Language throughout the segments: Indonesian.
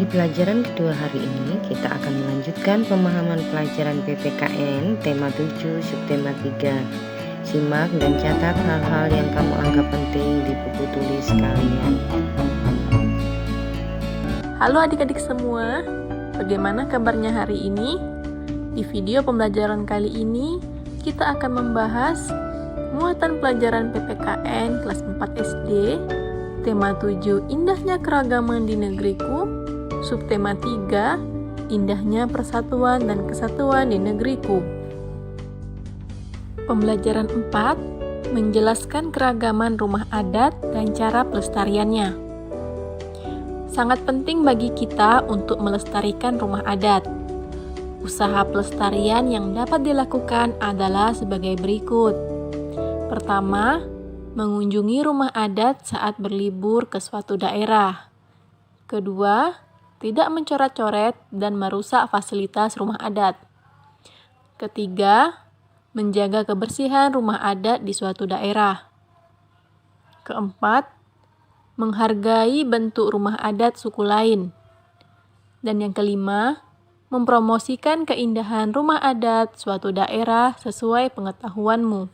Di pelajaran kedua hari ini, kita akan melanjutkan pemahaman pelajaran PPKN tema 7 subtema 3. Simak dan catat hal-hal yang kamu anggap penting di buku tulis kalian. Halo adik-adik semua, bagaimana kabarnya hari ini? Di video pembelajaran kali ini, kita akan membahas muatan pelajaran PPKN kelas 4 SD, tema 7 Indahnya Keragaman di Negeriku, subtema 3 Indahnya Persatuan dan Kesatuan di Negeriku. Pembelajaran 4 menjelaskan keragaman rumah adat dan cara pelestariannya. Sangat penting bagi kita untuk melestarikan rumah adat. Usaha pelestarian yang dapat dilakukan adalah sebagai berikut. Pertama, mengunjungi rumah adat saat berlibur ke suatu daerah. Kedua, tidak mencoret-coret dan merusak fasilitas rumah adat. Ketiga, menjaga kebersihan rumah adat di suatu daerah. Keempat, menghargai bentuk rumah adat suku lain. Dan yang kelima, mempromosikan keindahan rumah adat suatu daerah sesuai pengetahuanmu.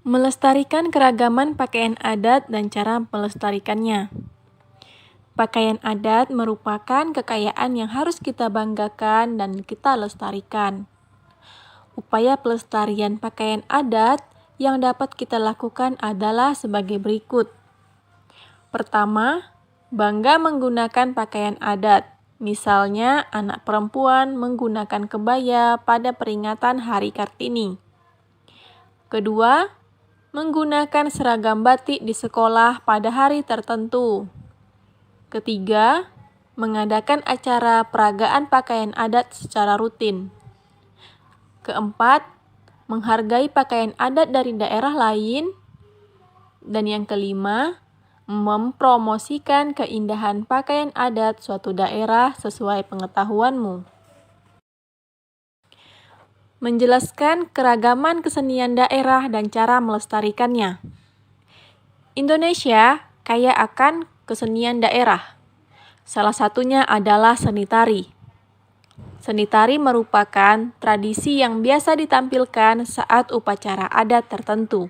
Melestarikan keragaman pakaian adat dan cara melestarikannya. Pakaian adat merupakan kekayaan yang harus kita banggakan dan kita lestarikan. Upaya pelestarian pakaian adat yang dapat kita lakukan adalah sebagai berikut. Pertama, bangga menggunakan pakaian adat. Misalnya, anak perempuan menggunakan kebaya pada peringatan Hari Kartini. Kedua, menggunakan seragam batik di sekolah pada hari tertentu. Ketiga, mengadakan acara peragaan pakaian adat secara rutin. Keempat, menghargai pakaian adat dari daerah lain. Dan yang kelima, mempromosikan keindahan pakaian adat suatu daerah sesuai pengetahuanmu. Menjelaskan keragaman kesenian daerah dan cara melestarikannya. Indonesia kaya akan kesenian daerah. Salah satunya adalah seni tari. Seni tari merupakan tradisi yang biasa ditampilkan saat upacara adat tertentu.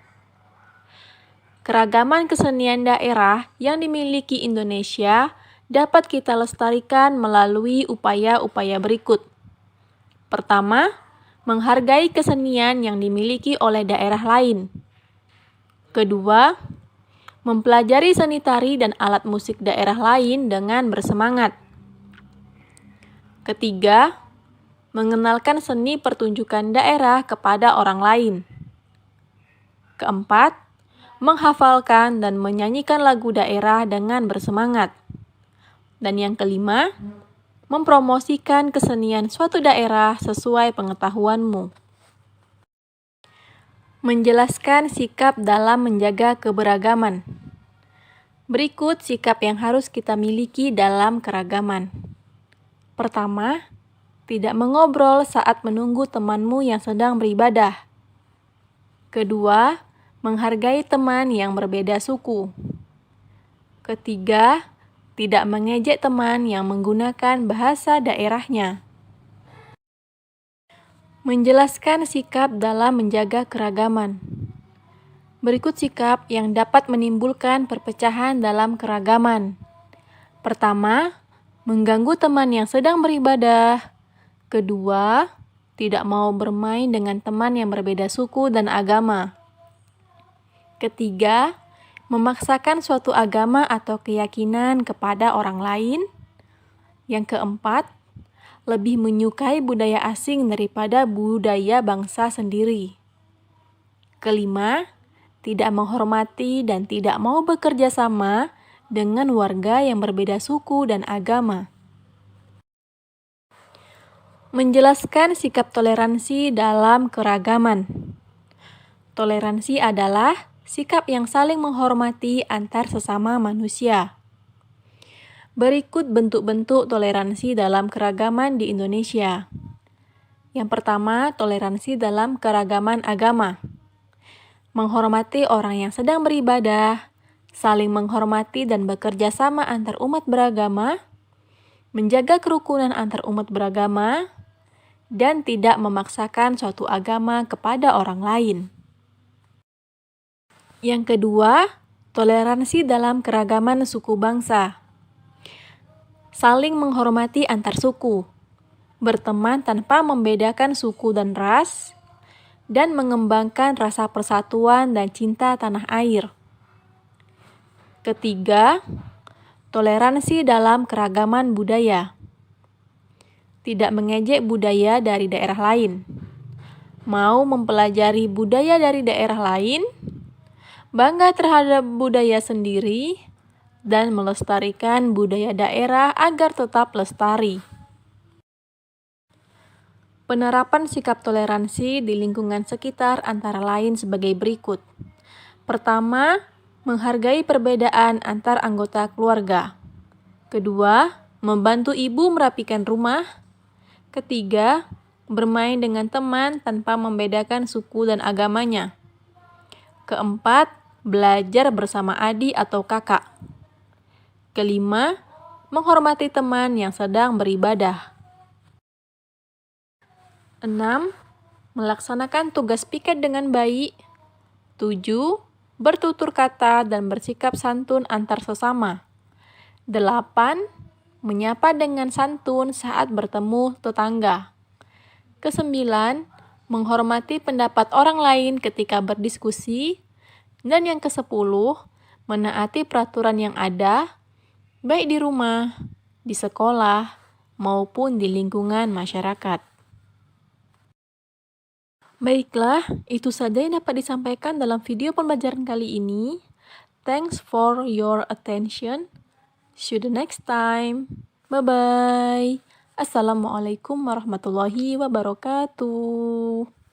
Keragaman kesenian daerah yang dimiliki Indonesia dapat kita lestarikan melalui upaya-upaya berikut. Pertama, menghargai kesenian yang dimiliki oleh daerah lain. Kedua, mempelajari seni tari dan alat musik daerah lain dengan bersemangat. Ketiga, mengenalkan seni pertunjukan daerah kepada orang lain. Keempat, menghafalkan dan menyanyikan lagu daerah dengan bersemangat. Dan yang kelima, mempromosikan kesenian suatu daerah sesuai pengetahuanmu. Menjelaskan sikap dalam menjaga keberagaman. Berikut sikap yang harus kita miliki dalam keragaman. Pertama, tidak mengobrol saat menunggu temanmu yang sedang beribadah. Kedua, menghargai teman yang berbeda suku. Ketiga, tidak mengejek teman yang menggunakan bahasa daerahnya. Menjelaskan sikap dalam menjaga keragaman. Berikut sikap yang dapat menimbulkan perpecahan dalam keragaman. Pertama, mengganggu teman yang sedang beribadah. Kedua, tidak mau bermain dengan teman yang berbeda suku dan agama. Ketiga, memaksakan suatu agama atau keyakinan kepada orang lain. Yang keempat, lebih menyukai budaya asing daripada budaya bangsa sendiri. Kelima, tidak menghormati dan tidak mau bekerja sama dengan warga yang berbeda suku dan agama. Menjelaskan sikap toleransi dalam keragaman. Toleransi adalah sikap yang saling menghormati antar sesama manusia. Berikut bentuk-bentuk toleransi dalam keragaman di Indonesia. Yang pertama, toleransi dalam keragaman agama. Menghormati orang yang sedang beribadah, saling menghormati dan bekerja sama antar umat beragama, menjaga kerukunan antar umat beragama, dan tidak memaksakan suatu agama kepada orang lain. Yang kedua, toleransi dalam keragaman suku bangsa. Saling menghormati antar suku, berteman tanpa membedakan suku dan ras, dan mengembangkan rasa persatuan dan cinta tanah air. Ketiga, toleransi dalam keragaman budaya. Tidak mengejek budaya dari daerah lain. Mau mempelajari budaya dari daerah lain, bangga terhadap budaya sendiri, dan melestarikan budaya daerah agar tetap lestari. Penerapan sikap toleransi di lingkungan sekitar antara lain sebagai berikut. Pertama, menghargai perbedaan antar anggota keluarga. Kedua, membantu ibu merapikan rumah. Ketiga, bermain dengan teman tanpa membedakan suku dan agamanya. Keempat, belajar bersama adik atau kakak. Kelima, menghormati teman yang sedang beribadah. 6. Melaksanakan tugas piket dengan baik. 7. Bertutur kata dan bersikap santun antar sesama. 8. Menyapa dengan santun saat bertemu tetangga. Ke-9. Menghormati pendapat orang lain ketika berdiskusi. Dan yang ke-10. Menaati peraturan yang ada, baik di rumah, di sekolah, maupun di lingkungan masyarakat. Baiklah, itu saja yang dapat disampaikan dalam video pembelajaran kali ini. Thanks for your attention. See you the next time. Bye-bye. Assalamualaikum warahmatullahi wabarakatuh.